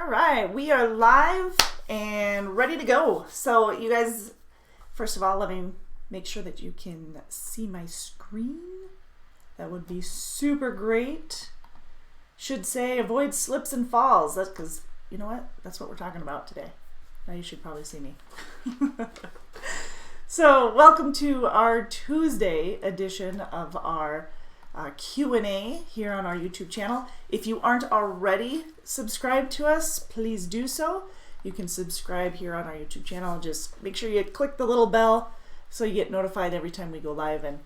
right, we are live and ready to go. So you guys, first of all, let me make sure that you can see my screen. That would be super great. Should say avoid slips and falls. That's because, you know what? That's what we're talking about today. Now you should probably see me. So welcome to our Tuesday edition of our Q&A here on our YouTube channel. If you aren't already subscribed to us, please do so. You can subscribe here on our YouTube channel. Just make sure you click the little bell so you get notified every time we go live and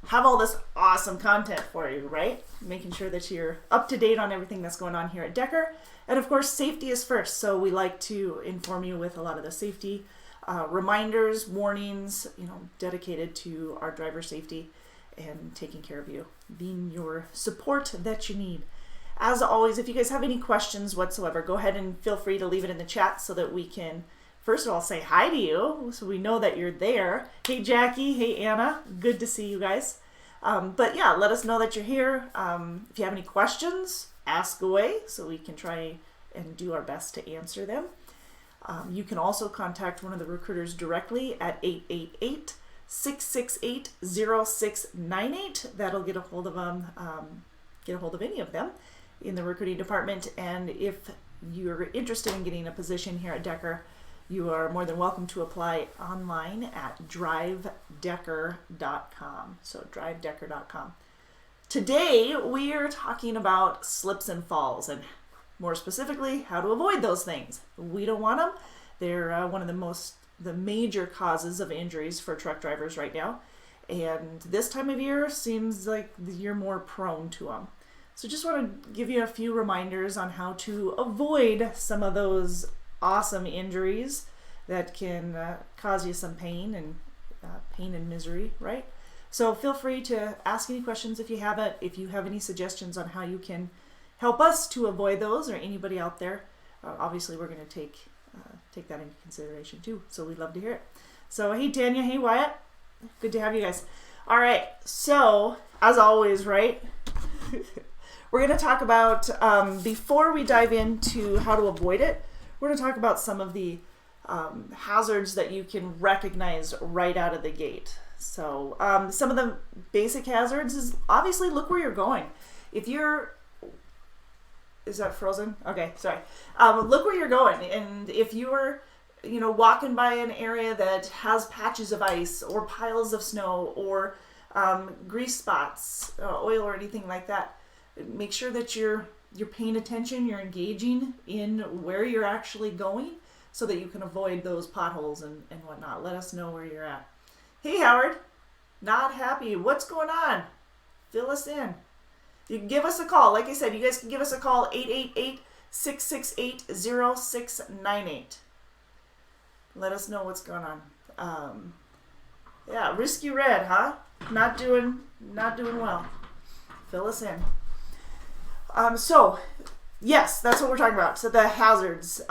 have all this awesome content for you, right? Making sure that you're up to date on everything that's going on here at Decker. And of course, safety is first. So we like to inform you with a lot of the safety reminders, warnings, dedicated to our driver safety and taking care of you, being your support that you need. As always, if you guys have any questions whatsoever, go ahead and feel free to leave it in the chat so that we can, first of all, say hi to you so we know that you're there. Hey Jackie, hey Anna, good to see you guys. But yeah, let us know that you're here. If you have any questions, ask away so we can try and do our best to answer them. You can also contact one of the recruiters directly at 888-668-0698. That'll get a hold of them, get a hold of any of them in the recruiting department. And if you're interested in getting a position here at Decker, you are more than welcome to apply online at drivedecker.com. So drivedecker.com. Today we are talking about slips and falls, and more specifically, how to avoid those things. We don't want them. They're one of the major causes of injuries for truck drivers right now. And this time of year seems like you're more prone to them. So just want to give you a few reminders on how to avoid some of those awesome injuries that can cause you some pain and misery, right? So feel free to ask any questions if you have it. If you have any suggestions on how you can help us to avoid those, or anybody out there, obviously we're going to take that into consideration too. So we'd love to hear it. So hey Tanya, hey Wyatt, good to have you guys. All right, so as always, right, we're going to talk about, before we dive into how to avoid it, we're going to talk about some of the hazards that you can recognize right out of the gate. So some of the basic hazards is obviously look where you're going. If you're, is that frozen? Okay, sorry. Look where you're going. And if you're, walking by an area that has patches of ice or piles of snow or grease spots, oil or anything like that, make sure that you're paying attention, you're engaging in where you're actually going so that you can avoid those potholes and whatnot. Let us know where you're at. Hey Howard, not happy. What's going on? Fill us in. You can give us a call. Like I said, you guys can give us a call, 888-668-0698. Let us know what's going on. Yeah, Risky Red, huh? Not doing well. Fill us in. So, yes, that's what we're talking about. So the hazards.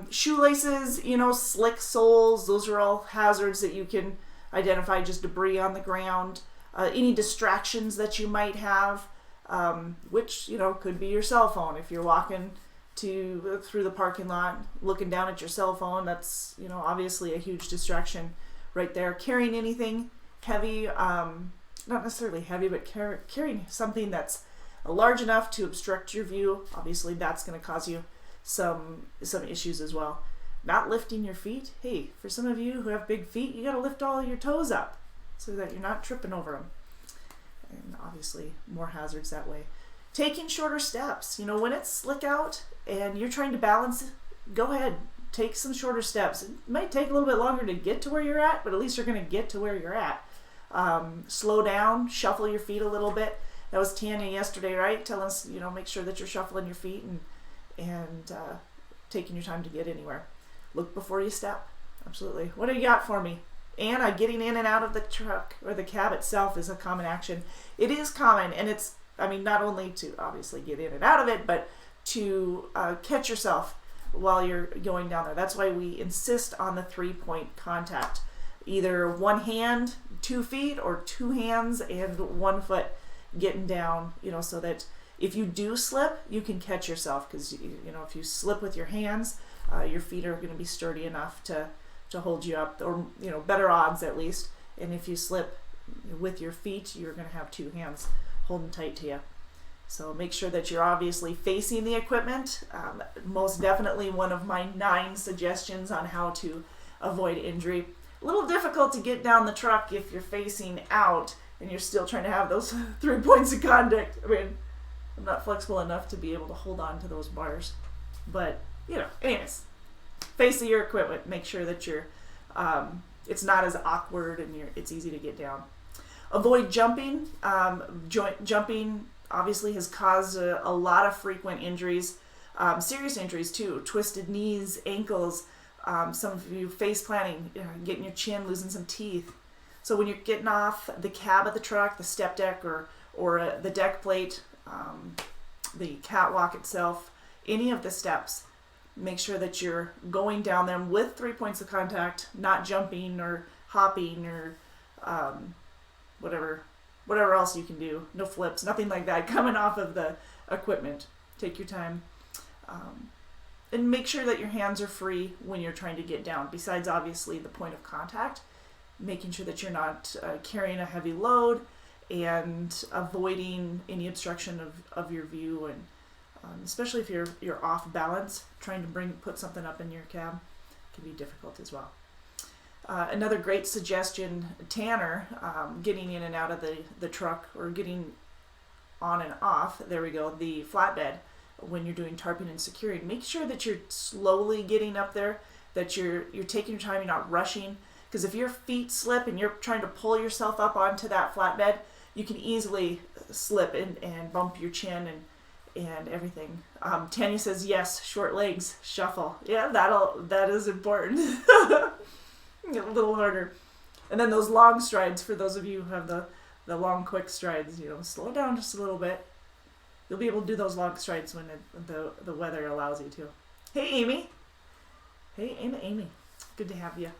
Shoelaces, slick soles, those are all hazards that you can identify, just debris on the ground. Any distractions that you might have. Which, could be your cell phone. If you're walking through the parking lot, looking down at your cell phone, that's, obviously a huge distraction right there. Carrying anything heavy, not necessarily heavy, but carrying something that's large enough to obstruct your view, obviously that's going to cause you some issues as well. Not lifting your feet. Hey, for some of you who have big feet, you got to lift all your toes up so that you're not tripping over them. And obviously more hazards that way. Taking shorter steps. When it's slick out and you're trying to balance, go ahead, take some shorter steps. It might take a little bit longer to get to where you're at, but at least you're going to get to where you're at. Slow down, shuffle your feet a little bit. That was Tanya yesterday, right? Telling us, make sure that you're shuffling your feet and taking your time to get anywhere. Look before you step. Absolutely. What do you got for me? Anna, getting in and out of the truck or the cab itself is a common action. It is common, and it's, not only to obviously get in and out of it, but to catch yourself while you're going down there. That's why we insist on the 3-point contact. Either one hand, 2 feet, or 2 hands and 1 foot getting down, so that If you do slip, you can catch yourself, because you know, if you slip with your hands, your feet are going to be sturdy enough to hold you up, or you know, better odds at least. And if you slip with your feet, you're going to have two hands holding tight to you. So make sure that you're obviously facing the equipment. Most definitely one of my 9 suggestions on how to avoid injury. A little difficult to get down the truck if you're facing out and you're still trying to have those 3 points of contact. I mean, I'm not flexible enough to be able to hold on to those bars. But, you know, anyways, face your equipment. Make sure that you're, it's not as awkward and it's easy to get down. Avoid jumping. Jumping obviously has caused a lot of frequent injuries, serious injuries too, twisted knees, ankles, some of you face planting, getting your chin, losing some teeth. So when you're getting off the cab of the truck, the step deck, or the deck plate, the catwalk itself, any of the steps, make sure that you're going down them with 3 points of contact, not jumping or hopping or whatever else you can do. No flips, nothing like that coming off of the equipment. Take your time. And make sure that your hands are free when you're trying to get down, besides obviously the point of contact. Making sure that you're not carrying a heavy load and avoiding any obstruction of your view, and especially if you're off balance, trying to put something up in your cab can be difficult as well. Another great suggestion, Tanner, getting in and out of the truck, or getting on and off, there we go, the flatbed, when you're doing tarping and securing. Make sure that you're slowly getting up there, that you're taking your time, you're not rushing, because if your feet slip and you're trying to pull yourself up onto that flatbed, you can easily slip and bump your chin and everything. Tanya says, yes, short legs, shuffle. Yeah, that is important. A little harder. And then those long strides, for those of you who have the long quick strides, you know, slow down just a little bit. You'll be able to do those long strides when the weather allows you to. Hey, Amy. Hey, Amy. Good to have you.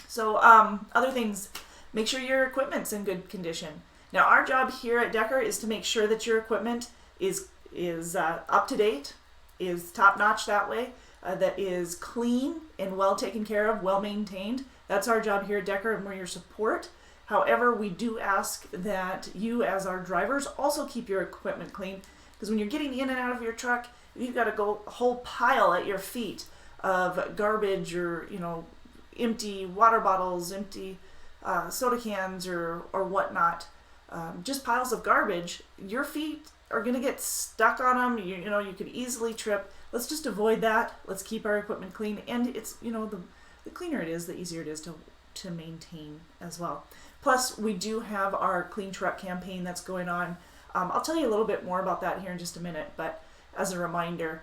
So, other things, make sure your equipment's in good condition. Now, our job here at Decker is to make sure that your equipment is up to date, is top notch that way, that is clean and well taken care of, well maintained. That's our job here at Decker, and we're your support. However, we do ask that you, as our drivers, also keep your equipment clean, because when you're getting in and out of your truck, you've got to go a whole pile at your feet of garbage, or you know, empty water bottles, empty soda cans, or whatnot, just piles of garbage. Your feet are going to get stuck on them. You know, you could easily trip. Let's just avoid that. Let's keep our equipment clean, and it's, you know, the cleaner it is, the easier it is to maintain as well. Plus, we do have our Clean Truck campaign that's going on. I'll tell you a little bit more about that here in just a minute, but as a reminder,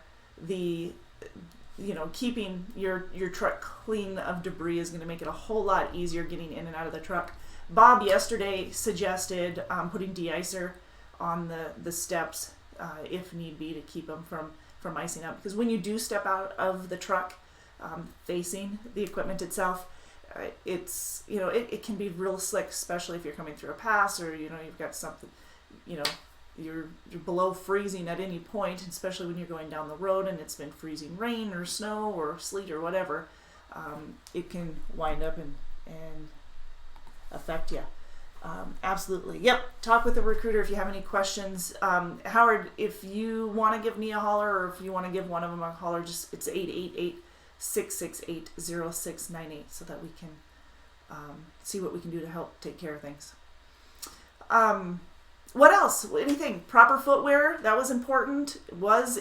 keeping your truck clean of debris is going to make it a whole lot easier getting in and out of the truck. Bob yesterday suggested putting de-icer on the steps if need be, to keep them from icing up, because when you do step out of the truck facing the equipment itself, it's, you know, it can be real slick, especially if you're coming through a pass, or you know, you've got something, you know, you're below freezing at any point, especially when you're going down the road and it's been freezing rain or snow or sleet or whatever. It can wind up and affect you. Absolutely. Yep. Talk with the recruiter if you have any questions. Howard, if you want to give me a holler, or if you want to give one of them a holler, just, it's 888-668-0698, so that we can see what we can do to help take care of things. What else? Anything? Proper footwear, that was important.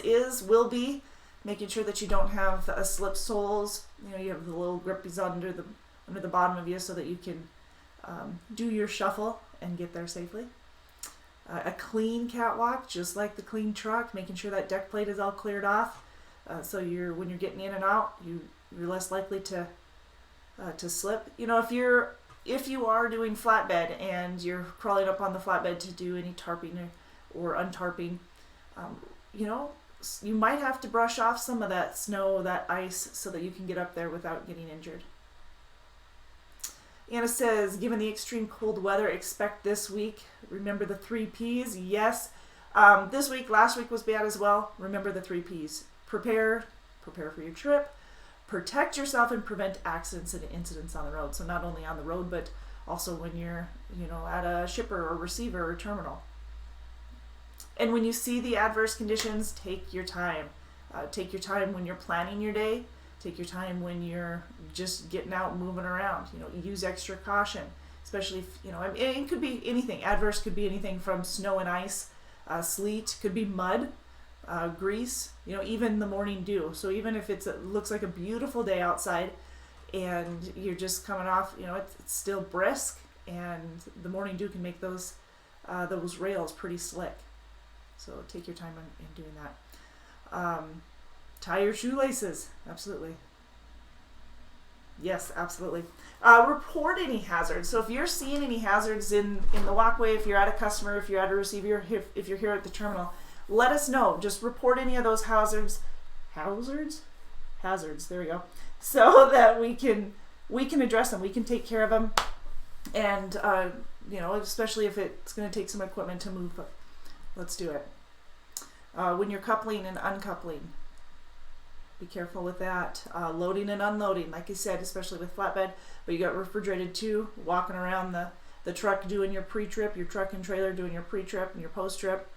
Is, will be. Making sure that you don't have slip soles. You know, you have the little grippies under the bottom of you, so that you can do your shuffle and get there safely. A clean catwalk, just like the clean truck, making sure that deck plate is all cleared off, so when you're getting in and out, you're less likely to slip. You know, if you are doing flatbed and you're crawling up on the flatbed to do any tarping or untarping, you know, you might have to brush off some of that snow, that ice, so that you can get up there without getting injured. Anna says, given the extreme cold weather, expect this week. Remember the 3 Ps? Yes. Last week was bad as well. Remember the 3 Ps. Prepare for your trip, protect yourself, and prevent accidents and incidents on the road. So not only on the road, but also when you're, at a shipper or receiver or terminal. And when you see the adverse conditions, take your time. Take your time when you're planning your day. Take your time when you're just getting out and moving around. Use extra caution, especially if, it could be anything. Adverse could be anything from snow and ice, sleet, could be mud, grease, even the morning dew. So even if it looks like a beautiful day outside and you're just coming off, it's still brisk, and the morning dew can make those rails pretty slick. So take your time in doing that. Tie your shoelaces. Absolutely. Yes, absolutely. Report any hazards. So if you're seeing any hazards in the walkway, if you're at a customer, if you're at a receiver, if you're here at the terminal, let us know. Just report any of those hazards. Hazards, there we go. So that we can address them. We can take care of them. And, especially if it's going to take some equipment to move, let's do it. When you're coupling and uncoupling, be careful with that. Loading and unloading, like I said, especially with flatbed, but you got refrigerated too, walking around the truck doing your pre-trip, your truck and trailer doing your pre-trip and your post-trip.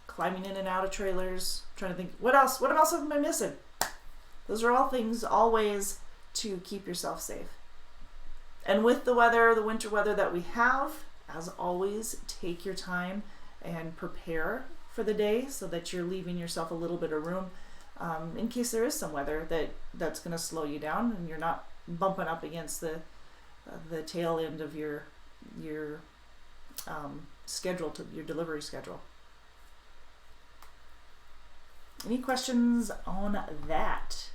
Climbing in and out of trailers, trying to think, what else am I missing? Those are all things, all ways to keep yourself safe. And with the winter weather that we have, as always, take your time and prepare for the day so that you're leaving yourself a little bit of room in case there is some weather that's going to slow you down and you're not bumping up against the tail end of your schedule, to your delivery schedule. Any questions on that?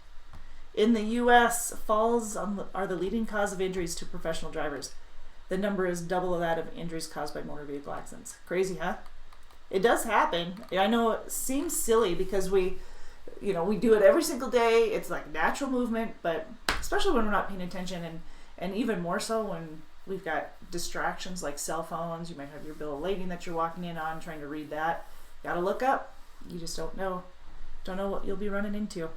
In the U.S., falls are the leading cause of injuries to professional drivers. The number is double that of injuries caused by motor vehicle accidents. Crazy, huh? It does happen. I know it seems silly because we do it every single day. It's like natural movement, but especially when we're not paying attention, and even more so when we've got distractions like cell phones. You might have your bill of lading that you're walking in on, trying to read that. Got to look up. You just don't know what you'll be running into.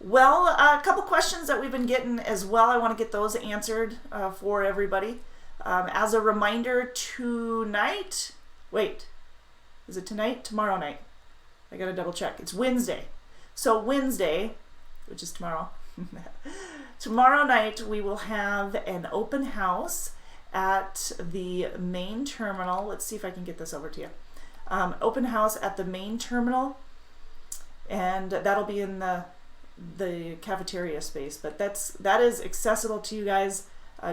Well, a couple questions that we've been getting as well. I want to get those answered for everybody. As a reminder, tonight, is it tonight? Tomorrow night. I got to double check. It's Wednesday. So Wednesday, which is tomorrow, tomorrow night we will have an open house at the main terminal. Let's see if I can get this over to you. Open house at the main terminal, and that'll be in the cafeteria space, but that is accessible to you guys.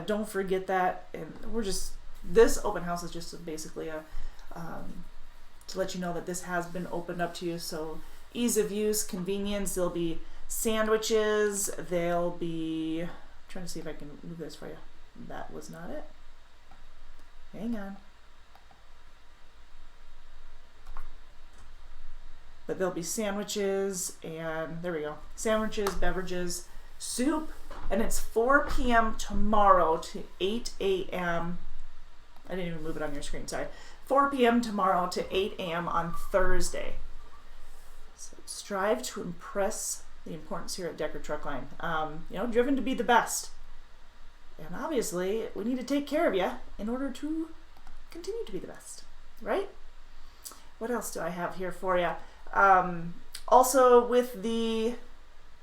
Don't forget that. And this open house is just basically to let you know that this has been opened up to you. So ease of use, convenience. There'll be sandwiches. There'll be, I'm trying to see if I can move this for you. That was not it. Hang on. But there'll be sandwiches, and there we go. Sandwiches, beverages, soup, and it's 4 p.m. tomorrow to 8 a.m. I didn't even move it on your screen, sorry. 4 p.m. tomorrow to 8 a.m. on Thursday. So strive to impress the importance here at Decker Truck Line. Driven to be the best. And obviously, we need to take care of you in order to continue to be the best, right? What else do I have here for you? Also with the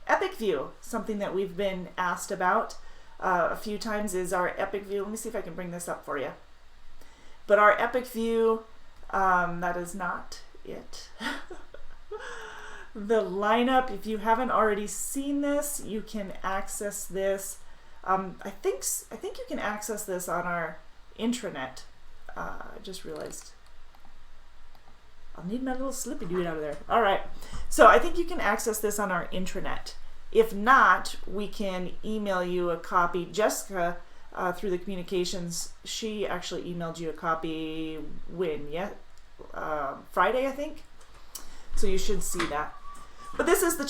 Epic View, something that we've been asked about a few times is our Epic View. Let me see if I can bring this up for you. But our Epic View, that is not it. The lineup, if you haven't already seen this, you can access this. I think you can access this on our intranet. I just realized. I'll need my little slippy dude out of there. All right. So I think you can access this on our intranet. If not, we can email you a copy. Jessica, through the communications, she actually emailed you a copy when? Friday, I think. So you should see that. But this is the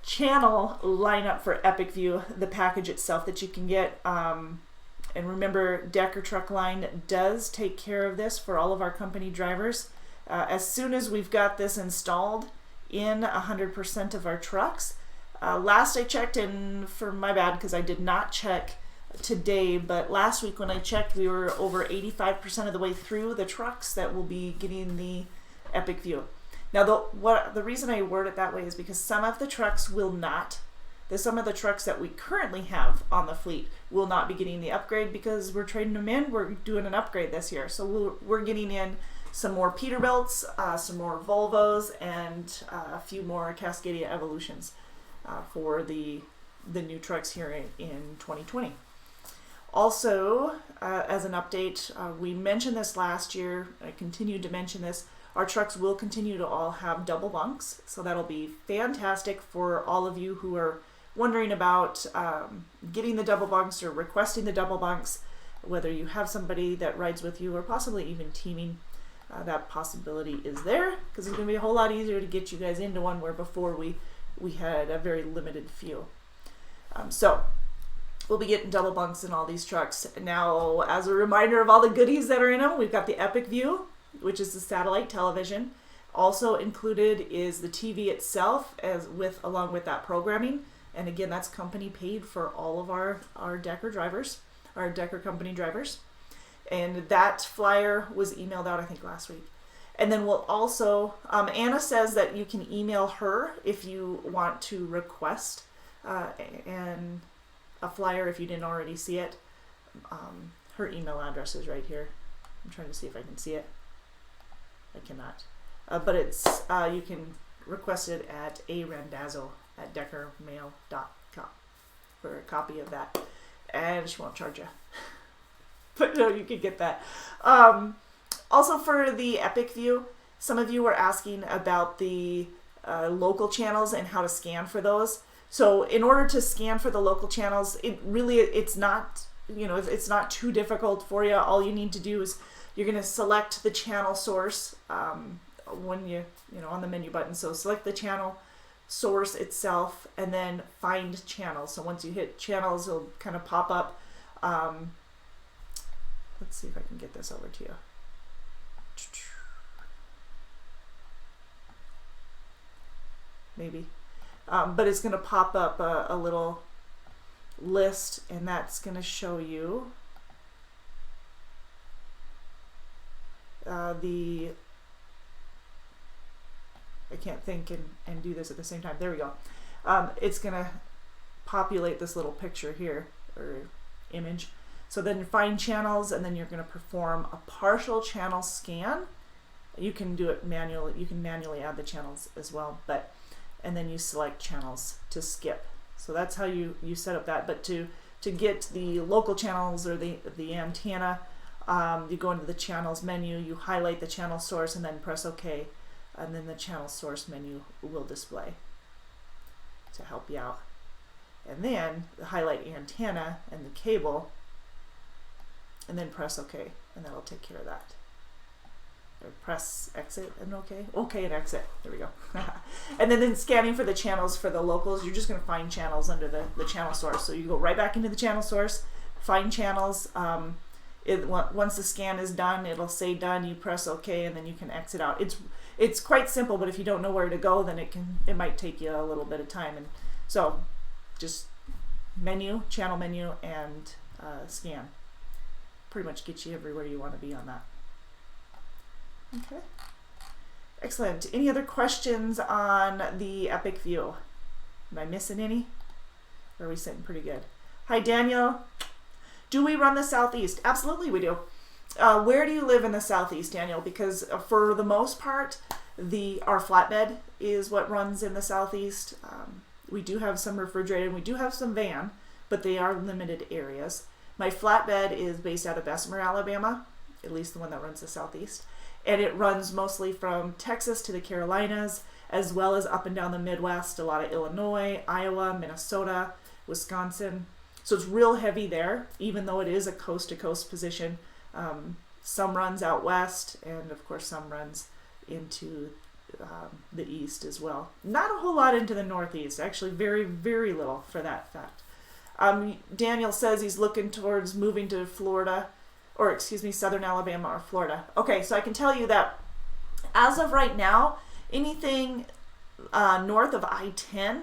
channel lineup for Epic View, the package itself that you can get. And remember, Decker Truck Line does take care of this for all of our company drivers. As soon as we've got this installed in 100% of our trucks. Last I checked, and for my bad because I did not check today, but last week when I checked, we were over 85% of the way through the trucks that will be getting the Epic View. Now, the reason I word it that way is because some of the trucks will not. Some of the trucks that we currently have on the fleet will not be getting the upgrade because we're trading them in. We're doing an upgrade this year. So we're getting in some more Peterbilts, some more Volvos, and a few more Cascadia Evolutions for the new trucks here in 2020. Also, as an update, we mentioned this last year. I continued to mention this. Our trucks will continue to all have double bunks, so that'll be fantastic for all of you who are wondering about getting the double bunks or requesting the double bunks, whether you have somebody that rides with you or possibly even teaming. That possibility is there because it's going to be a whole lot easier to get you guys into one where before we had a very limited few. So we'll be getting double bunks in all these trucks. Now, as a reminder of all the goodies that are in them, we've got the Epic View, which is the satellite television. Also included is the TV itself along with that programming. And again, that's company paid for all of our Decker drivers, our Decker company drivers. And that flyer was emailed out, I think, last week. And then we'll also, Anna says that you can email her if you want to request and a flyer if you didn't already see it. Her email address is right here. I'm trying to see if I can see it. I cannot. But it's you can request it at arandazzo@deckermail.com for a copy of that. And she won't charge you. But no, you can get that. Also for the Epic View, some of you were asking about the local channels and how to scan for those. So in order to scan for the local channels, it's not, it's not too difficult for you. All you need to do is you're going to select the channel source when on the menu button. So select the channel source itself and then find channels. So once you hit channels, it'll kind of pop up. Let's see if I can get this over to you. Maybe. But it's going to pop up a little list, and that's going to show you I can't think and do this at the same time. There we go. It's going to populate this little picture here, or image. So then find channels, and then you're going to perform a partial channel scan. You can do it manually. You can manually add the channels as well, and then you select channels to skip. So that's how you set up that. But to get the local channels or the antenna, you go into the channels menu, you highlight the channel source, and then press OK, and then the channel source menu will display to help you out. And then highlight antenna and the cable, and then press OK, and that'll take care of that. Or press exit and OK. OK and exit. There we go. And then scanning for the channels for the locals, you're just going to find channels under the channel source. So you go right back into the channel source, find channels. Once the scan is done, it'll say done. You press OK, and then you can exit out. It's quite simple, but if you don't know where to go, then it might take you a little bit of time. And so just channel menu, and scan. Pretty much get you everywhere you want to be on that. Okay. Excellent. Any other questions on the Epic View? Am I missing any? Or are we sitting pretty good? Hi, Daniel. Do we run the Southeast? Absolutely we do. Where do you live in the Southeast, Daniel? Because for the most part, our flatbed is what runs in the Southeast. We do have some refrigerated, we do have some van, but they are limited areas. My flatbed is based out of Bessemer, Alabama, at least the one that runs the Southeast. And it runs mostly from Texas to the Carolinas, as well as up and down the Midwest, a lot of Illinois, Iowa, Minnesota, Wisconsin. So it's real heavy there, even though it is a coast-to-coast position. Some runs out west, and of course some runs into the east as well. Not a whole lot into the northeast, actually very, very little for that fact. Daniel says he's looking towards moving to Florida, or excuse me, southern Alabama or Florida. Okay, so I can tell you that as of right now, anything north of I-10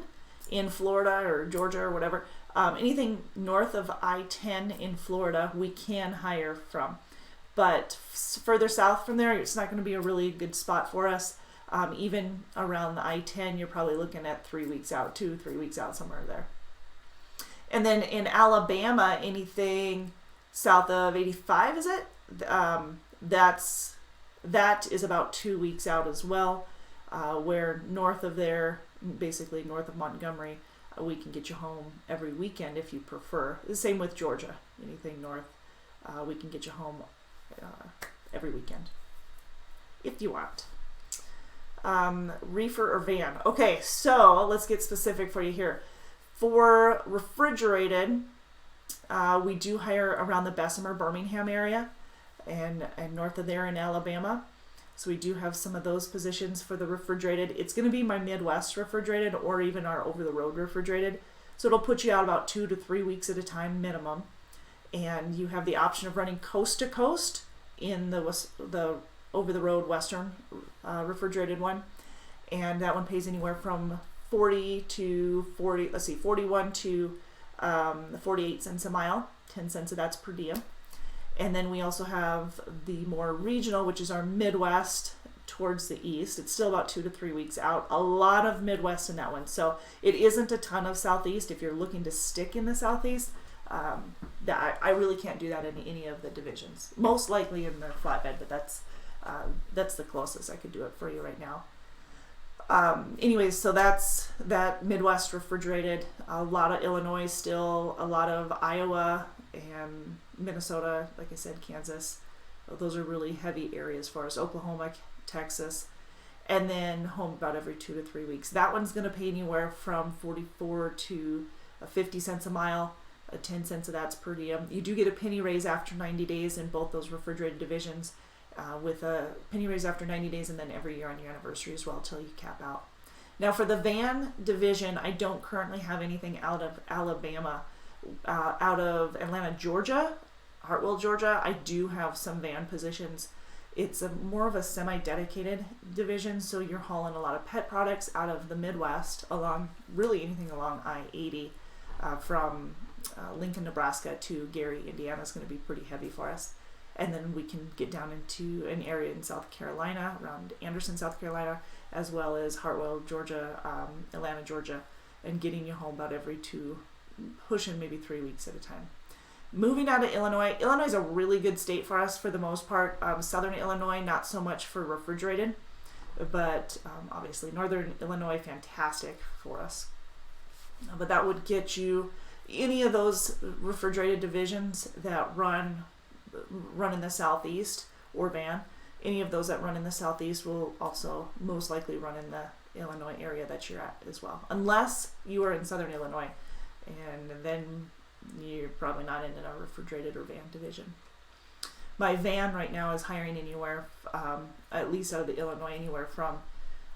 in Florida or Georgia or whatever, anything north of I-10 in Florida, we can hire from. But further south from there, it's not going to be a really good spot for us. Even around the I-10, you're probably looking at 3 weeks out, 2-3 weeks out, somewhere there. And then in Alabama, anything south of 85, is it? That is about 2 weeks out as well. Where north of there, basically north of Montgomery, we can get you home every weekend if you prefer. The same with Georgia. Anything north, we can get you home every weekend if you want. Reefer or van. Okay, so let's get specific for you here. For refrigerated, we do hire around the Bessemer, Birmingham area and north of there in Alabama. So we do have some of those positions for the refrigerated. It's going to be my Midwest refrigerated or even our over-the-road refrigerated. So it'll put you out about 2 to 3 weeks at a time minimum. And you have the option of running coast to coast in the over-the-road Western refrigerated one. And that one pays anywhere from 41 to 48 cents a mile. 10 cents of that's per diem. And then we also have the more regional, which is our Midwest towards the east. It's still about 2 to 3 weeks out. A lot of Midwest in that one. So it isn't a ton of Southeast. If you're looking to stick in the Southeast, I really can't do that in any of the divisions. Most likely in the flatbed, but that's the closest I could do it for you right now. Anyways, so that's that Midwest refrigerated. A lot of Illinois still, a lot of Iowa and Minnesota, like I said, Kansas. Those are really heavy areas for us. Oklahoma, Texas, and then home about every 2 to 3 weeks. That one's going to pay anywhere from 44 to 50 cents a mile. 10 cents of that's per diem. You do get a penny raise after 90 days in both those refrigerated divisions, with a penny raise after 90 days and then every year on your anniversary as well till you cap out. Now for the van division, I don't currently have anything out of Alabama. Out of Atlanta, Georgia, Hartwell, Georgia, I do have some van positions. It's more of a semi-dedicated division, so you're hauling a lot of pet products out of the Midwest along, really anything along I-80 from Lincoln, Nebraska to Gary, Indiana is going to be pretty heavy for us. And then we can get down into an area in South Carolina, around Anderson, South Carolina, as well as Hartwell, Georgia, Atlanta, Georgia, and getting you home about every 2, pushing maybe 3 weeks at a time. Moving out of Illinois. Illinois is a really good state for us for the most part. Southern Illinois, not so much for refrigerated, but obviously Northern Illinois, fantastic for us. But that would get you any of those refrigerated divisions that run in the Southeast or van. Any of those that run in the Southeast will also most likely run in the Illinois area that you're at as well, unless you are in Southern Illinois. And then you're probably not in a refrigerated or van division. My van right now is hiring anywhere, at least out of the Illinois, anywhere from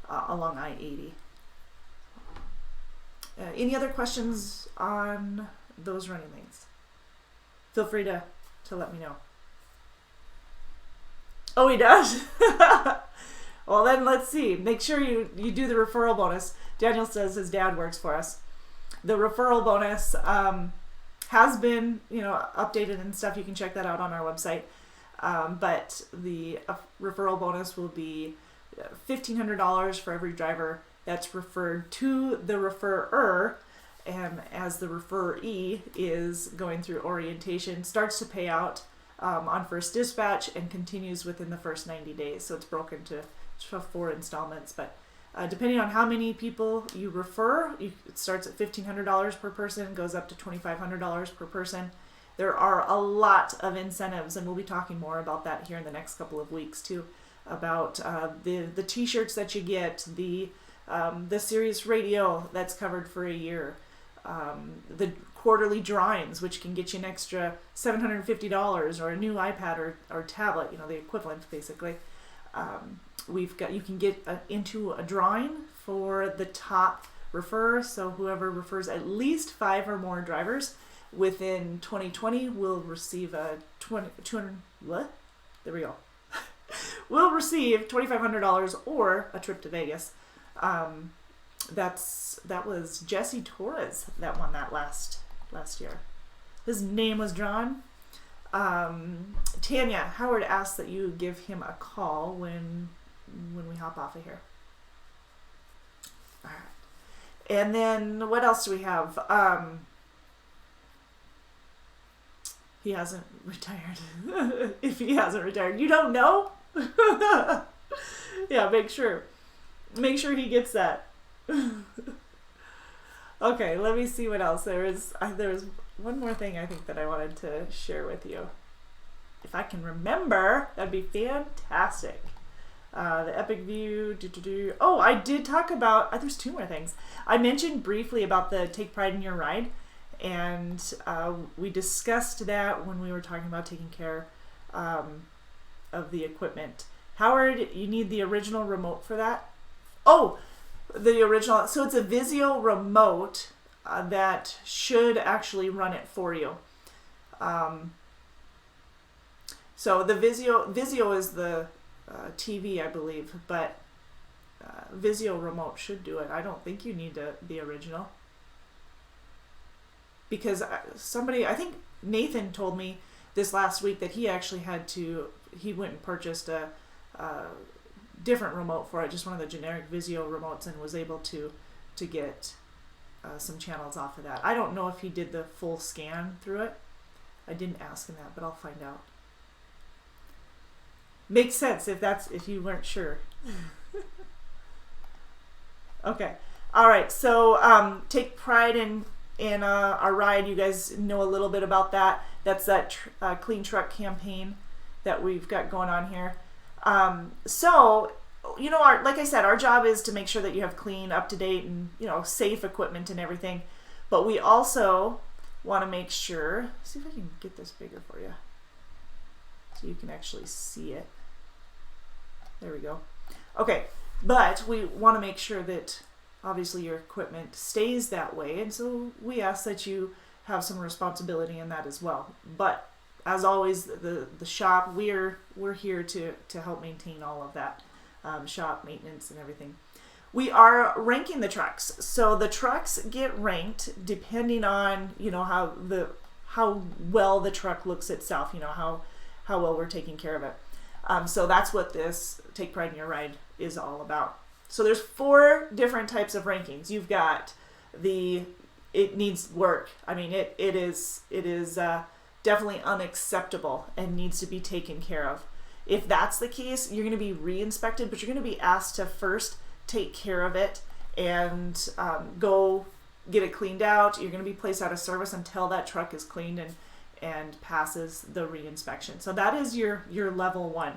along I-80. Any other questions on those running lanes? Feel free to let me know. Oh, he does? Well, then let's see. Make sure you do the referral bonus. Daniel says his dad works for us. The referral bonus has been, updated and stuff. You can check that out on our website. But the referral bonus will be $1,500 for every driver that's referred to the referrer, and as the referee is going through orientation, starts to pay out on first dispatch and continues within the first 90 days. So it's broken to 4 installments, but depending on how many people you refer, it starts at $1,500 per person, goes up to $2,500 per person. There are a lot of incentives, and we'll be talking more about that here in the next couple of weeks too, about the t-shirts that you get, the Sirius radio that's covered for a year, the quarterly drawings, which can get you an extra $750, or a new iPad or tablet, the equivalent basically. You can get into a drawing for the top referrer, so whoever refers at least 5 or more drivers within 2020 will receive a 200, what? There we go. Will receive $2,500 or a trip to Vegas. That was Jesse Torres that won that last year. His name was drawn. Tanya, Howard asked that you give him a call when we hop off of here. All right. And then what else do we have? He hasn't retired. If he hasn't retired, you don't know? Yeah, make sure he gets that. Okay, let me see what else there is. There was one more thing I think that I wanted to share with you. If I can remember, that'd be fantastic. The Epic View. Oh, I did talk about. There's two more things. I mentioned briefly about the Take Pride in Your Ride, and we discussed that when we were talking about taking care of the equipment. Howard, you need the original remote for that. Oh, the original. So it's a Vizio remote that should actually run it for you. So the Vizio is the TV, I believe, but Vizio remote should do it. I don't think you need the original. Because I think Nathan told me this last week that he actually he went and purchased a different remote for it, just one of the generic Vizio remotes, and was able to get some channels off of that. I don't know if he did the full scan through it. I didn't ask him that, but I'll find out. Makes sense if you weren't sure. Okay. All right. So take pride in our ride. You guys know a little bit about that. That's that clean truck campaign that we've got going on here. So, like I said, our job is to make sure that you have clean, up-to-date, and, safe equipment and everything. But we also want to make sure, see if I can get this bigger for you so you can actually see it. There we go. Okay, but we want to make sure that obviously your equipment stays that way, and so we ask that you have some responsibility in that as well. But as always, the shop, we're here to help maintain all of that, shop maintenance and everything. We are ranking the trucks. So the trucks get ranked depending on, how well the truck looks itself, how well we're taking care of it. So that's what this Take Pride in Your Ride is all about. So there's 4 different types of rankings. You've got it needs work. I mean, it is definitely unacceptable and needs to be taken care of. If that's the case, you're going to be re-inspected, but you're going to be asked to first take care of it and go get it cleaned out. You're going to be placed out of service until that truck is cleaned and passes the re-inspection. So that is your level 1.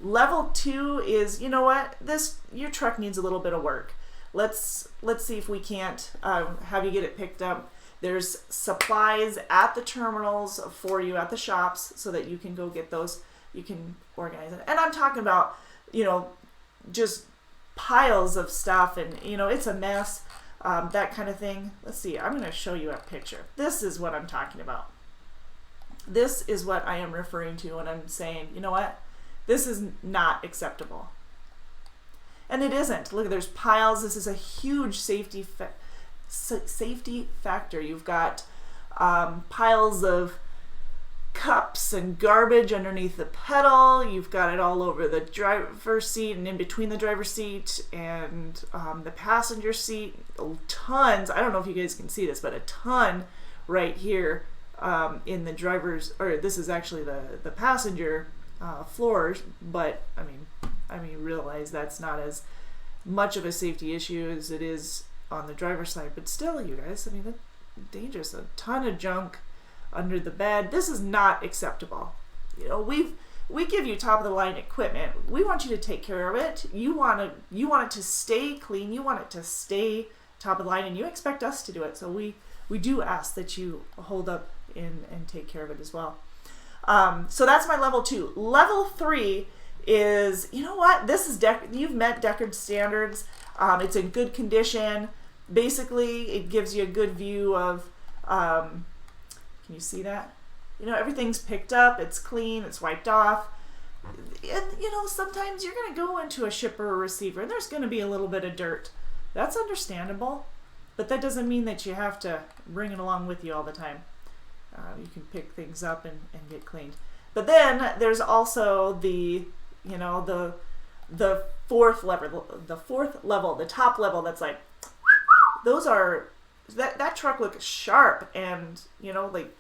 Level 2 is, your truck needs a little bit of work. Let's see if we can't have you get it picked up. There's supplies at the terminals for you at the shops so that you can go get those. You can organize it. And I'm talking about, just piles of stuff and, it's a mess, that kind of thing. Let's see. I'm going to show you a picture. This is what I'm talking about. This is what I am referring to when I'm saying, this is not acceptable. And it isn't. Look, there's piles. This is a huge safety factor. You've got piles of cups and garbage underneath the pedal. You've got it all over the driver's seat and in between the driver's seat and the passenger seat. Tons. I don't know if you guys can see this, but a ton right here in the driver's, or this is actually the passenger floors. But I mean, realize that's not as much of a safety issue as it is on the driver's side. But still, you guys, that's dangerous. A ton of junk under the bed. This is not acceptable. We give you top of the line equipment. We want you to take care of it. You want it to stay clean. You want it to stay top of the line, and you expect us to do it. So we do ask that you hold up and take care of it as well. So that's my level 2. Level 3 is, this is you've met Deckard standards. It's in good condition. Basically, it gives you a good view of Can you see that? You know, everything's picked up, it's clean, it's wiped off. And, you know, sometimes you're going to go into a shipper or receiver and there's going to be a little bit of dirt. That's understandable, but that doesn't mean that you have to bring it along with you all the time. You can pick things up and get cleaned. But then there's also the, you know, the fourth level, the top level that's like, those are, that truck looks sharp and, you know, like,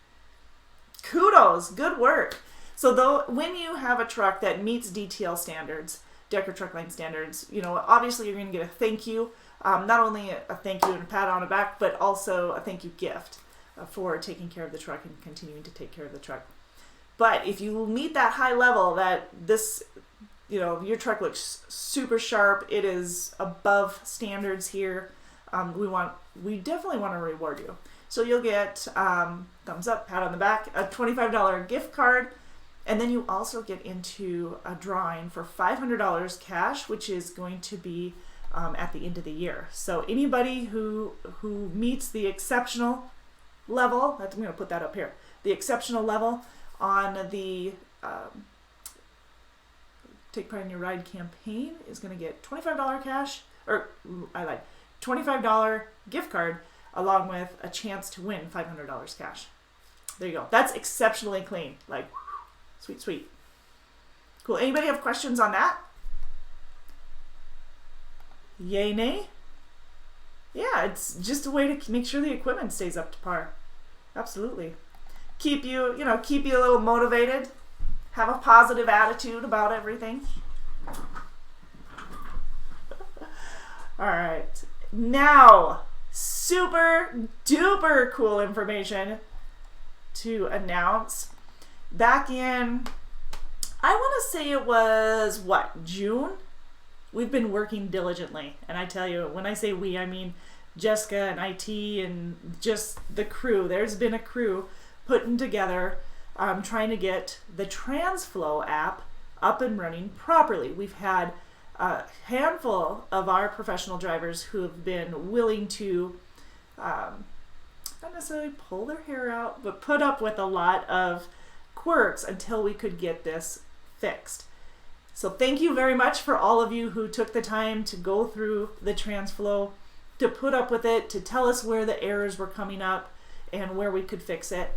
kudos, good work. So though, when you have a truck that meets DTL standards, Decker Truck Line standards, you know, obviously you're going to get a thank you, not only a thank you and a pat on the back, but also a thank you gift for taking care of the truck and continuing to take care of the truck. But if you meet that high level, that this, you know, your truck looks super sharp, it is above standards here, we definitely want to reward you. So you'll get thumbs up, pat on the back, a $25 gift card, and then you also get into a drawing for $500 cash, which is going to be at the end of the year. So anybody who meets the exceptional level, I'm going to put that up here, the exceptional level on the Take Pride in Your Ride campaign is going to get $25 cash, or I lied, $25 gift card along with a chance to win $500 cash. There you go. That's exceptionally clean. Like, sweet, sweet. Cool. Anybody have questions on that? Yay, nay? Yeah, it's just a way to make sure the equipment stays up to par. Absolutely. Keep you a little motivated. Have a positive attitude about everything. All right. Now, super duper cool information to announce. Back in, I want to say it was, June? We've been working diligently. And I tell you, when I say we, I mean Jessica and IT and just the crew. There's been a crew putting together, trying to get the TransFlow app up and running properly. We've had a handful of our professional drivers who have been willing to, not necessarily pull their hair out, but put up with a lot of quirks until we could get this fixed. So thank you very much for all of you who took the time to go through the TransFlow, to put up with it, to tell us where the errors were coming up and where we could fix it.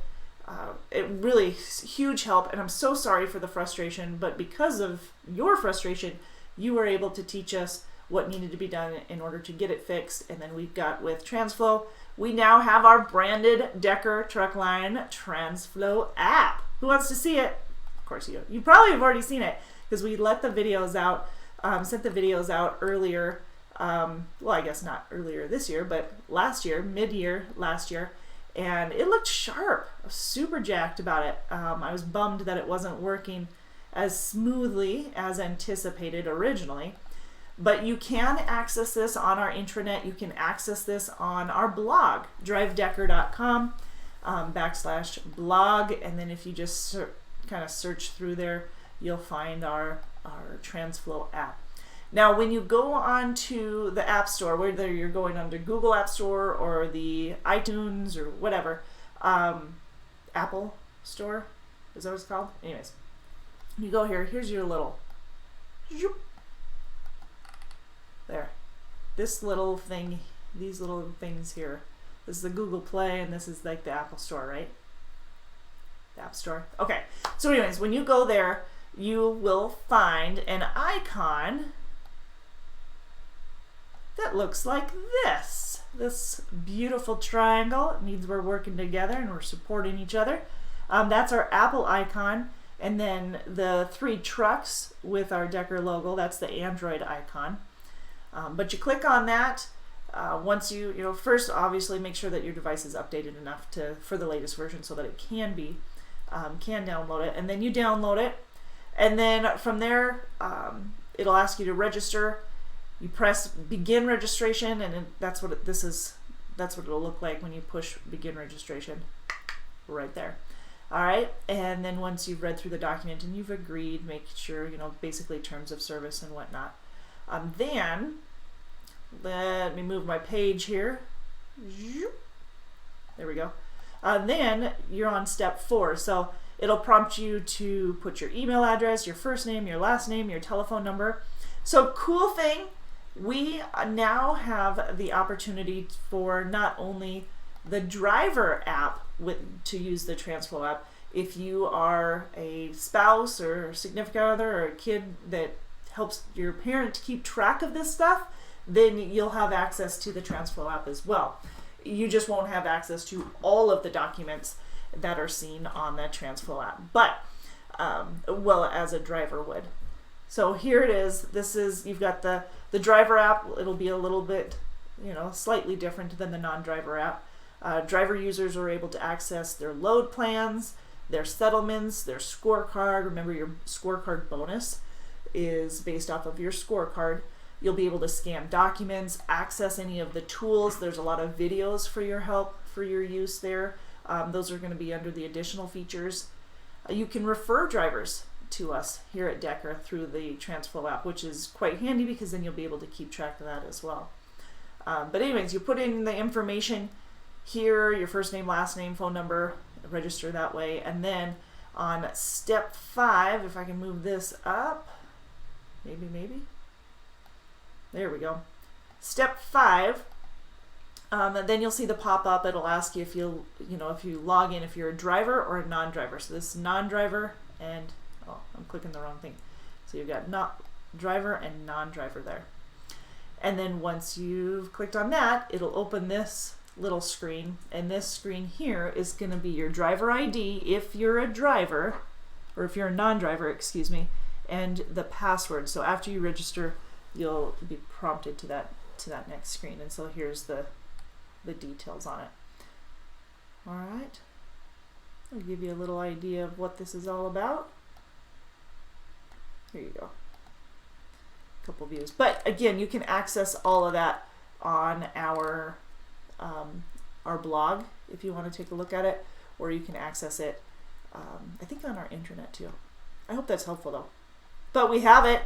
It really huge help, and I'm so sorry for the frustration, but because of your frustration, you were able to teach us what needed to be done in order to get it fixed. And then we've got with TransFlow, we now have our branded Decker Truck Line TransFlow app. Who wants to see it? Of course you probably have already seen it because we let the videos out, sent the videos out earlier. Well, I guess not earlier this year, but last year, mid-year last year. And it looked sharp. I was super jacked about it. I was bummed that it wasn't working as smoothly as anticipated originally. But you can access this on our intranet. You can access this on our blog, drivedecker.com /blog. And then if you just kind of search through there, you'll find our TransFlow app. Now, when you go on to the App Store, whether you're going on to Google App Store or the iTunes or whatever, Apple Store, is that what it's called? Anyways, you go here, here's your little, there, this little thing, these little things here. This is the Google Play and this is like the Apple Store, right? The App Store. Okay, so anyways, when you go there, you will find an icon that looks like this. This beautiful triangle. It means we're working together and we're supporting each other. That's our Apple icon. And then the 3 trucks with our Decker logo, that's the Android icon. But you click on that. Once you first obviously make sure that your device is updated enough for the latest version so that it can download it. And then you download it. And then from there, it'll ask you to register. You press begin registration, and that's what that's what it'll look like when you push begin registration right there. All right, and then once you've read through the document and you've agreed, make sure, basically terms of service and whatnot. Then let me move my page here. There we go. Then you're on step 4. So it'll prompt you to put your email address, your first name, your last name, your telephone number. So cool thing, we now have the opportunity for not only the driver app to use the TransFlow app. If you are a spouse or significant other or a kid that helps your parent keep track of this stuff, then you'll have access to the TransFlow app as well. You just won't have access to all of the documents that are seen on that TransFlow app, but well, as a driver would. So here it is. This is, you've got the driver app. It'll be a little bit, slightly different than the non-driver app. Driver users are able to access their load plans, their settlements, their scorecard. Remember, your scorecard bonus is based off of your scorecard. You'll be able to scan documents, access any of the tools. There's a lot of videos for your help, for your use there. Those are going to be under the additional features. You can refer drivers to us here at Decker through the TransFlow app, which is quite handy because then you'll be able to keep track of that as well. But anyways, you put in the information here, your first name, last name, phone number, register that way. And then on step 5, if I can move this up, maybe. There we go. Step 5, then you'll see the pop-up. It'll ask you if if you log in, if you're a driver or a non-driver. So this is non-driver and, oh, I'm clicking the wrong thing. So you've got not driver and non-driver there. And then once you've clicked on that, it'll open this little screen, and this screen here is going to be your driver ID if you're a driver, or if you're a non-driver, excuse me, and the password. So after you register, you'll be prompted to that next screen. And so here's the details on it. All right, I'll give you a little idea of what this is all about. Here you go. A couple views, but again, you can access all of that on our blog if you want to take a look at it, or you can access it I think on our intranet too. I hope that's helpful though. But we have it.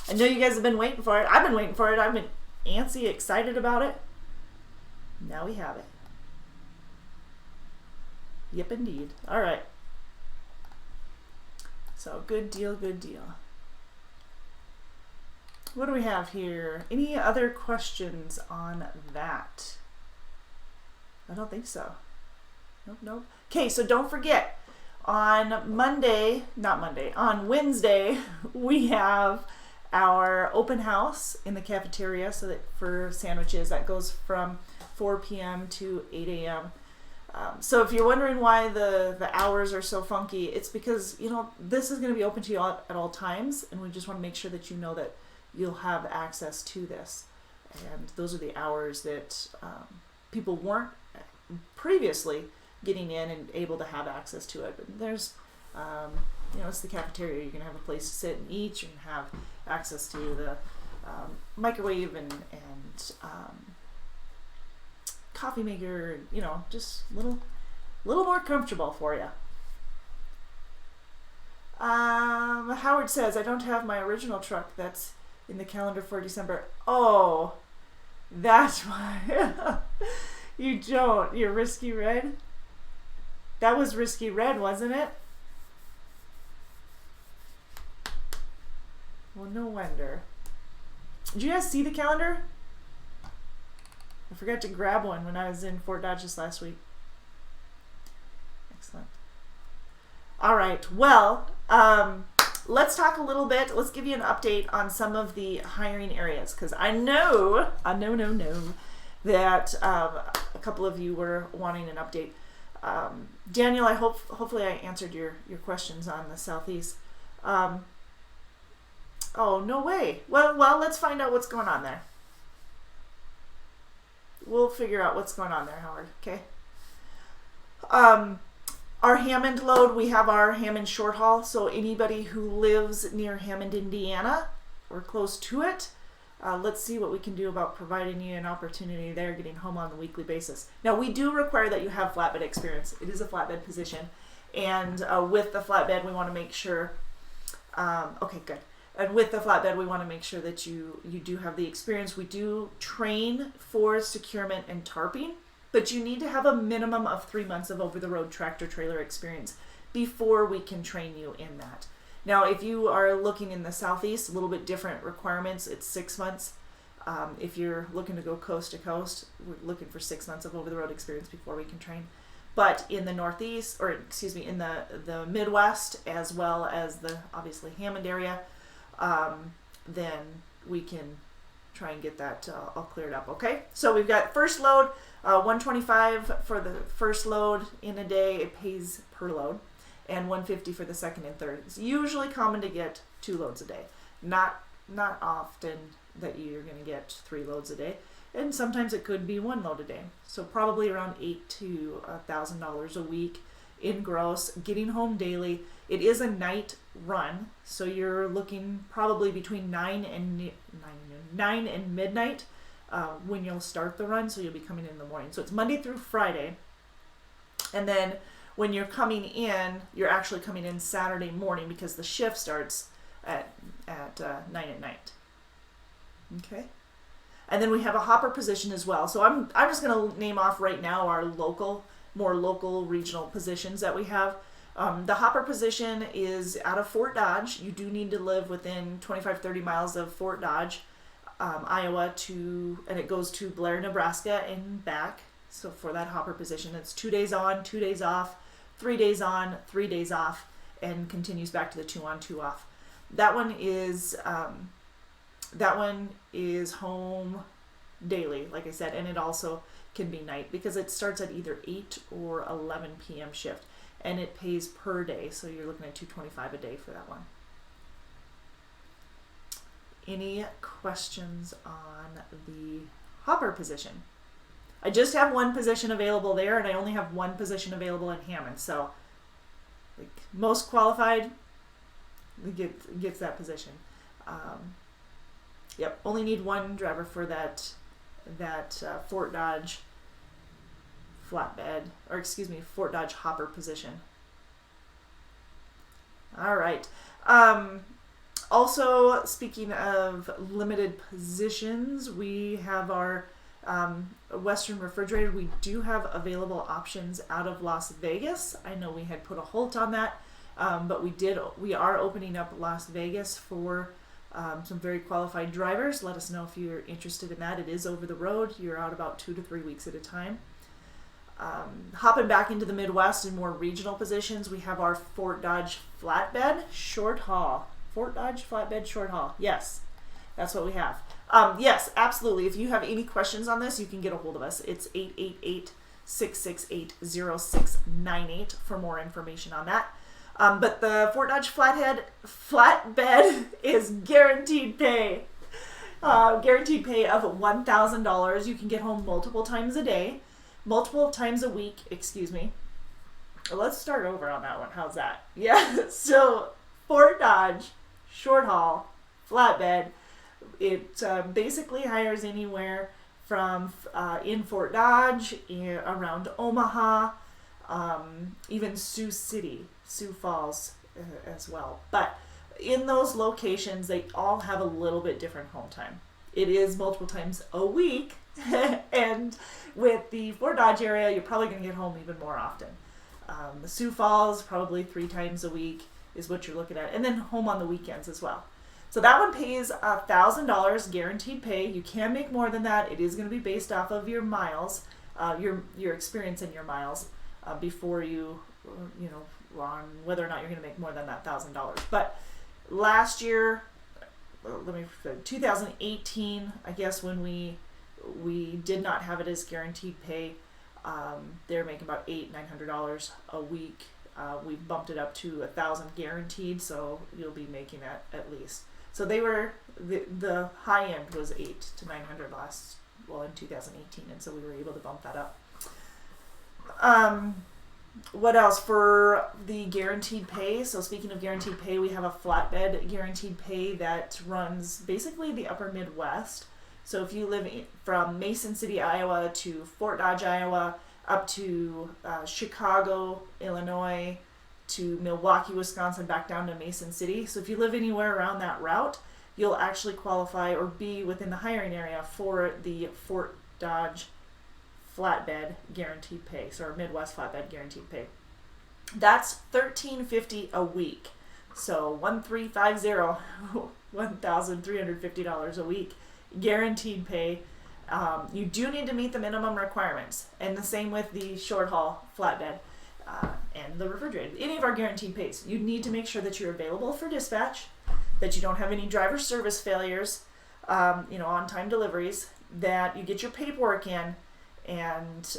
I know you guys have been waiting for it. I've been waiting for it. I've been antsy, excited about it. Now we have it. Yep, indeed. All right. So good deal, good deal. What do we have here? Any other questions on that? I don't think so. Nope. Okay, so don't forget, on Wednesday, we have our open house in the cafeteria, so that for sandwiches, that goes from 4 p.m. to 8 a.m. So if you're wondering why the hours are so funky, it's because, this is going to be open to you at all times, and we just want to make sure that you know that you'll have access to this. And those are the hours that people weren't previously getting in and able to have access to it. But there's, it's the cafeteria. You can have a place to sit and eat. You can have access to the microwave and coffee maker. Just a little more comfortable for you. Howard says, I don't have my original truck that's in the calendar for December. Oh, that's why. You don't. You're Risky Red? That was Risky Red, wasn't it? Well, no wonder. Did you guys see the calendar? I forgot to grab one when I was in Fort Dodge this last week. Excellent. All right. Well, let's talk a little bit. Let's give you an update on some of the hiring areas, because I know that a couple of you were wanting an update. Daniel, hopefully I answered your questions on the Southeast. Oh, no way. Well, let's find out what's going on there. We'll figure out what's going on there, Howard. Okay. Our Hammond load, we have our Hammond short haul. So anybody who lives near Hammond, Indiana, or close to it, let's see what we can do about providing you an opportunity there, getting home on a weekly basis. Now, we do require that you have flatbed experience. It is a flatbed position. And with the flatbed, we want to make sure, okay, good. And with the flatbed, we want to make sure that you do have the experience. We do train for securement and tarping. but you need to have a minimum of 3 months of over-the-road tractor trailer experience before we can train you in that. Now, if you are looking in the Southeast, a little bit different requirements. It's 6 months. If you're looking to go coast to coast, we're looking for 6 months of over-the-road experience before we can train. But in the Northeast, or excuse me, in the Midwest, as well as the obviously Hammond area, then we can try and get that all cleared up. Okay, so we've got first load, $125 for the first load in a day. It pays per load, and $150 for the second and third. It's usually common to get 2 loads a day. Not often that you're going to get 3 loads a day, and sometimes it could be 1 load a day. So probably around $8,000 to $1,000 a week in gross. Getting home daily. It is a night run, so you're looking probably between 9 and midnight when you'll start the run. So you'll be coming in the morning. So it's Monday through Friday, and then when you're coming in, you're actually coming in Saturday morning because the shift starts at 9 at night. Okay, and then we have a hopper position as well. So I'm just going to name off right now our more local regional positions that we have. The hopper position is out of Fort Dodge. You do need to live within 25-30 miles of Fort Dodge, Iowa, and it goes to Blair, Nebraska and back. So for that hopper position, it's 2 days on, 2 days off, 3 days on, 3 days off, and continues back to the 2 on, 2 off. That one is home daily, like I said, and it also can be night because it starts at either 8 or 11 p.m. shift, and it pays per day, so you're looking at $225 a day for that one. Any questions on the hopper position? I just have 1 position available there, and I only have 1 position available in Hammond, so like most qualified gets that position. Yep, only need 1 driver for that Fort Dodge flatbed, or excuse me, Fort Dodge hopper position. All right. Also, speaking of limited positions, we have our Western Refrigerated. We do have available options out of Las Vegas. I know we had put a halt on that, but we are opening up Las Vegas for some very qualified drivers. Let us know if you're interested in that. It is over the road. You're out about 2 to 3 weeks at a time. Hopping back into the Midwest and more regional positions, we have our Fort Dodge flatbed short haul. Fort Dodge flatbed short haul. Yes, that's what we have. Yes, absolutely. If you have any questions on this, you can get a hold of us. It's 888-668-0698 for more information on that. But the Fort Dodge flatbed is guaranteed pay. Guaranteed pay of $1,000. You can get home multiple times a week, excuse me. Let's start over on that one. How's that? Yeah, so Fort Dodge, short haul, flatbed. It basically hires anywhere from in Fort Dodge, around Omaha, even Sioux Falls as well. But in those locations, they all have a little bit different home time. It is multiple times a week, and with the Fort Dodge area, you're probably going to get home even more often. The Sioux Falls, probably 3 times a week is what you're looking at, and then home on the weekends as well. So that one pays $1,000 guaranteed pay. You can make more than that. It is going to be based off of your miles, your experience in your miles, before you know, on whether or not you're going to make more than that $1,000. But last year, 2018, I guess, when we did not have it as guaranteed pay, they were making about $800-900 a week. We bumped it up to $1,000 guaranteed, so you'll be making that at least. So they were the high end was $800 to $900 in 2018, and so we were able to bump that up. What else for the guaranteed pay? So speaking of guaranteed pay, we have a flatbed guaranteed pay that runs basically the upper Midwest. So if you live from Mason City, Iowa to Fort Dodge, Iowa, up to Chicago, Illinois, to Milwaukee, Wisconsin, back down to Mason City. So if you live anywhere around that route, you'll actually qualify or be within the hiring area for the Fort Dodge flatbed guaranteed pay, so our Midwest flatbed guaranteed pay. That's $1,350 a week. So 1350, $1,350 a week guaranteed pay. You do need to meet the minimum requirements, and the same with the short haul flatbed and the refrigerated. Any of our guaranteed pays, you need to make sure that you're available for dispatch, that you don't have any driver service failures, on-time deliveries, that you get your paperwork in, and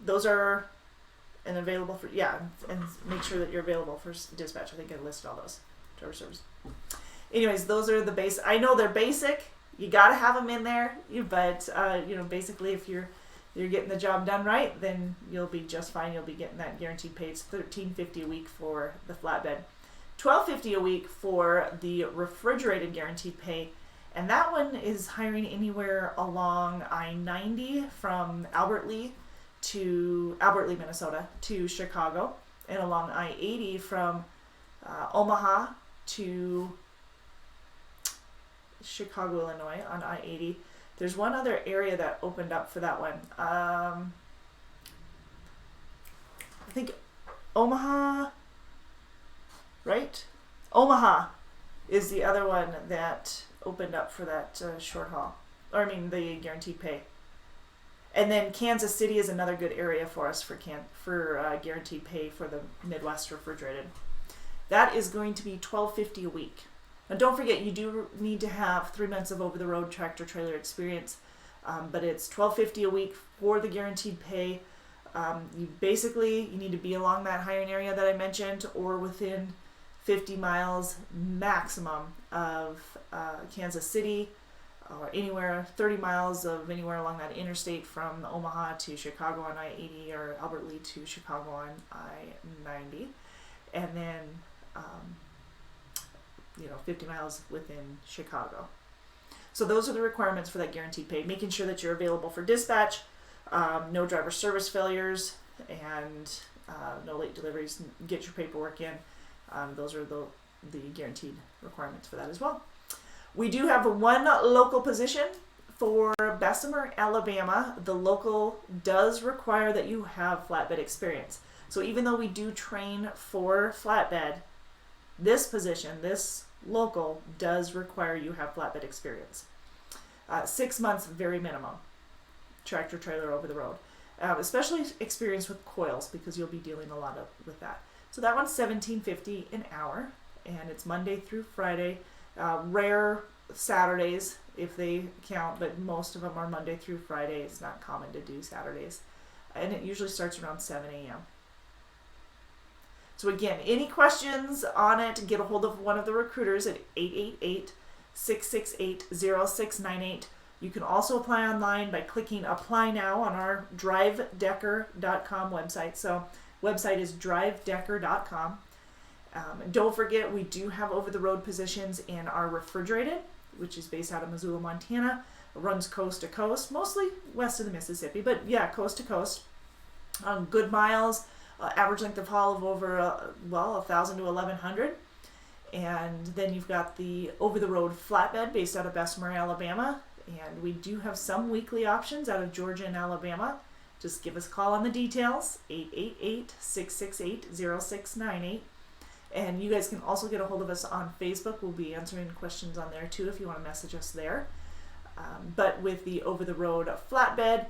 those are and available for and make sure that you're available for dispatch. I think I listed all those driver service. Anyways, those are the base. I know they're basic. You got to have them in there, but basically, if you're getting the job done right, then you'll be just fine. You'll be getting that guaranteed pay. It's $1,350 a week for the flatbed, $1,250 a week for the refrigerated guaranteed pay, and that one is hiring anywhere along I-90 from Albert Lea, Minnesota to Chicago, and along I-80 from Omaha to Chicago, Illinois on I-80. There's one other area that opened up for that one. I think Omaha, right? Omaha is the other one that opened up for that short haul, the guaranteed pay. And then Kansas City is another good area for us for guaranteed pay for the Midwest refrigerated. That is going to be $1,250 a week. Now don't forget, you do need to have 3 months of over-the-road tractor trailer experience, but it's $1,250 a week for the guaranteed pay. You need to be along that hiring area that I mentioned, or within 50 miles maximum of Kansas City, or anywhere 30 miles of anywhere along that interstate from Omaha to Chicago on I-80, or Albert Lea to Chicago on I-90, and then 50 miles within Chicago. So those are the requirements for that guaranteed pay. Making sure that you're available for dispatch, no driver service failures, and no late deliveries. Get your paperwork in. Those are the guaranteed requirements for that as well. We do have one local position for Bessemer, Alabama. The local does require that you have flatbed experience. So even though we do train for flatbed, this position, this local, does require you have flatbed experience. 6 months, very minimum. Tractor trailer over the road. Especially experience with coils, because you'll be dealing a lot with that. So that one's $17.50 an hour, and it's Monday through Friday. Rare Saturdays, if they count, but most of them are Monday through Friday. It's not common to do Saturdays. And it usually starts around 7 a.m. So again, any questions on it, get a hold of one of the recruiters at 888-668-0698. You can also apply online by clicking Apply Now on our drivedecker.com website. So website is drivedecker.com. Don't forget, we do have over-the-road positions in our refrigerated, which is based out of Missoula, Montana. It runs coast to coast, mostly west of the Mississippi, but yeah, coast to coast. Good miles, average length of haul of over 1,000 to 1,100. And then you've got the over-the-road flatbed based out of Bessemer, Alabama. And we do have some weekly options out of Georgia and Alabama. Just give us a call on the details, 888-668-0698. And you guys can also get a hold of us on Facebook. We'll be answering questions on there too if you want to message us there. But with the over-the-road flatbed,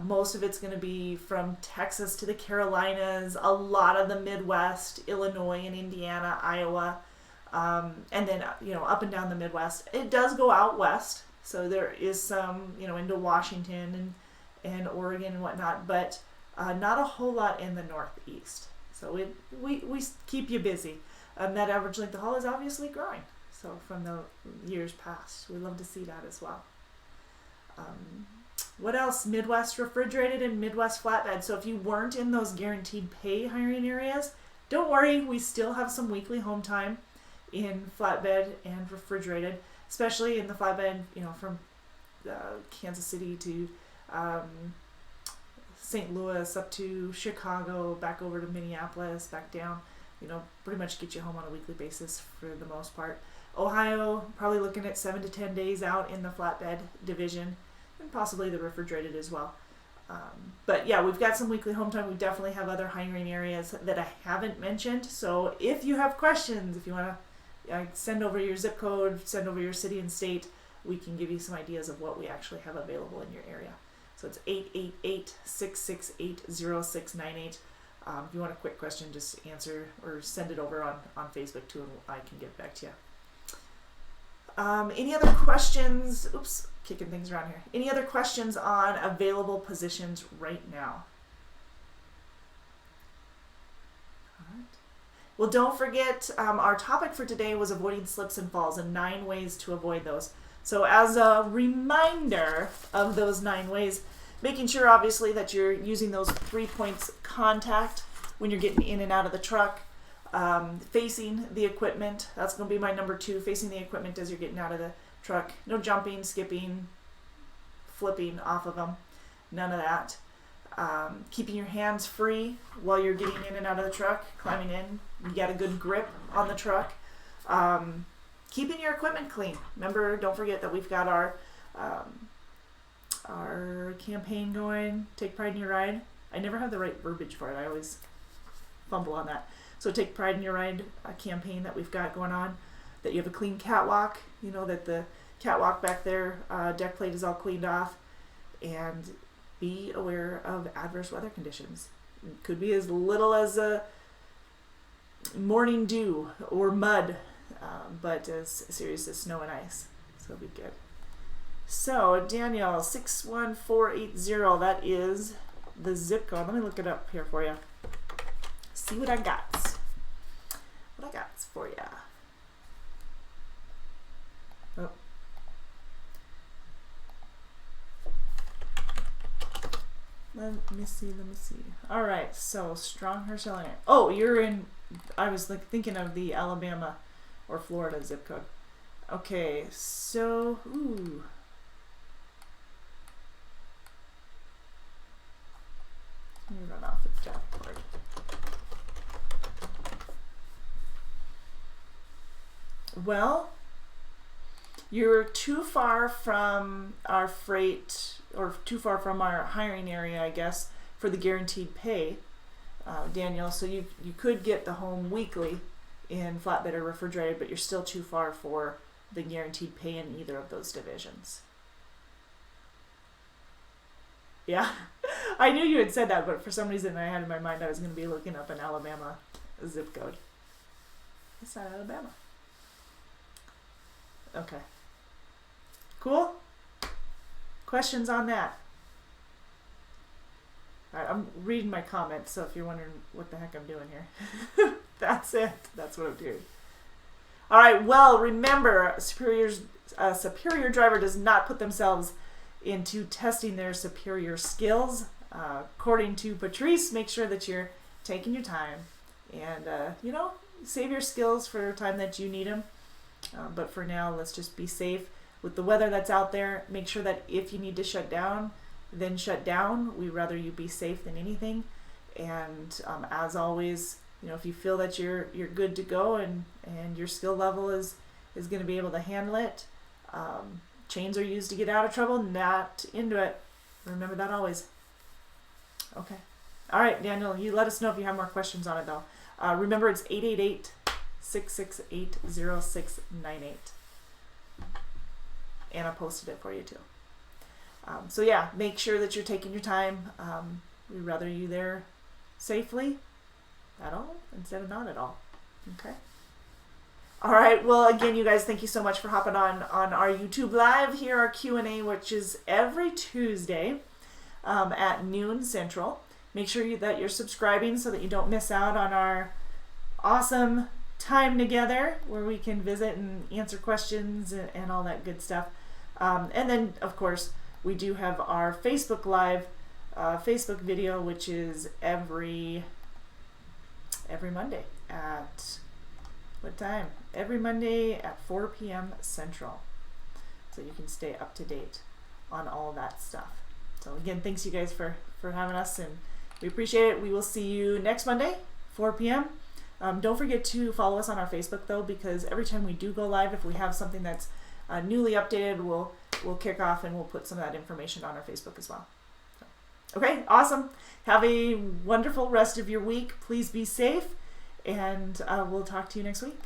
most of it's going to be from Texas to the Carolinas, a lot of the Midwest, Illinois and Indiana, Iowa, and then up and down the Midwest. It does go out west, so there is some into Washington and Oregon and whatnot, but not a whole lot in the Northeast. So we keep you busy. That average length of haul is obviously growing. So from the years past, we love to see that as well. What else? Midwest refrigerated and Midwest flatbed. So if you weren't in those guaranteed pay hiring areas, don't worry. We still have some weekly home time in flatbed and refrigerated, especially in the flatbed, from Kansas City to St. Louis up to Chicago, back over to Minneapolis, back down, pretty much get you home on a weekly basis for the most part. Ohio, probably looking at 7 to 10 days out in the flatbed division, and possibly the refrigerated as well. But yeah, we've got some weekly home time. We definitely have other hiring areas that I haven't mentioned. So if you have questions, if you want to send over your zip code, send over your city and state, we can give you some ideas of what we actually have available in your area. So it's 888-668-0698. If you want a quick question, just answer or send it over on Facebook too, and I can get back to you. Any other questions? Oops, kicking things around here. Any other questions on available positions right now? All right. Well, don't forget, our topic for today was avoiding slips and falls and 9 ways to avoid those. So as a reminder of those 9 ways, making sure obviously that you're using those 3 points contact when you're getting in and out of the truck. Facing the equipment, that's going to be my number 2, facing the equipment as you're getting out of the truck. No jumping, skipping, flipping off of them, none of that. Keeping your hands free while you're getting in and out of the truck, climbing in, you got a good grip on the truck. Keeping your equipment clean. Remember, don't forget that we've got our campaign going, Take Pride in Your Ride. I never have the right verbiage for it, I always fumble on that. So Take Pride in Your Ride campaign that we've got going on, that you have a clean catwalk, you know, that the catwalk back there, deck plate is all cleaned off, and be aware of adverse weather conditions. It could be as little as a morning dew or mud, but as serious as snow and ice, so it'll be good. So Daniel, 61480, that is the zip code. Let me look it up here for you. See what I got. What I got for you. Oh. Let me see. All right, so Stronghurst, Illinois. Oh, you're in, I was like thinking of the Alabama or Florida zip code. Okay, so, ooh. Let me run off the job board. Well, you're too far from our freight, or too far from our hiring area, I guess, for the guaranteed pay, Daniel. So you could get the home weekly in flatbed or refrigerated, but you're still too far for the guaranteed pay in either of those divisions. Yeah, I knew you had said that, but for some reason I had in my mind I was going to be looking up an Alabama zip code. It's not Alabama. Okay. Cool? Questions on that? All right, I'm reading my comments, so if you're wondering what the heck I'm doing here, that's it. That's what I'm doing. All right, well, remember, a superior driver does not put themselves into testing their superior skills. According to Patrice, make sure that you're taking your time and, save your skills for a time that you need them. But for now, let's just be safe with the weather that's out there. Make sure that if you need to shut down, then shut down. We'd rather you be safe than anything. And as always, if you feel that you're good to go and your skill level is going to be able to handle it, chains are used to get out of trouble, not into it. Remember that always. Okay. All right, Daniel, you let us know if you have more questions on it, though. Remember, it's 888-668-0698. Anna posted it for you, too. So, yeah, make sure that you're taking your time. We'd rather you there safely at all instead of not at all. Okay? All right. Well, again, you guys, thank you so much for hopping on our YouTube Live here, our Q&A, which is every Tuesday at noon Central. Make sure that you're subscribing so that you don't miss out on our awesome time together where we can visit and answer questions and all that good stuff. And then, of course, we do have our Facebook Live Facebook video, which is every Monday at what time? Every Monday at 4 p.m. Central. So you can stay up to date on all that stuff. So again, thanks you guys for having us, and we appreciate it. We will see you next Monday, 4 p.m. Don't forget to follow us on our Facebook, though, because every time we do go live, if we have something that's newly updated, we'll kick off and we'll put some of that information on our Facebook as well. So, Okay, awesome. Have a wonderful rest of your week. Please be safe, and we'll talk to you next week.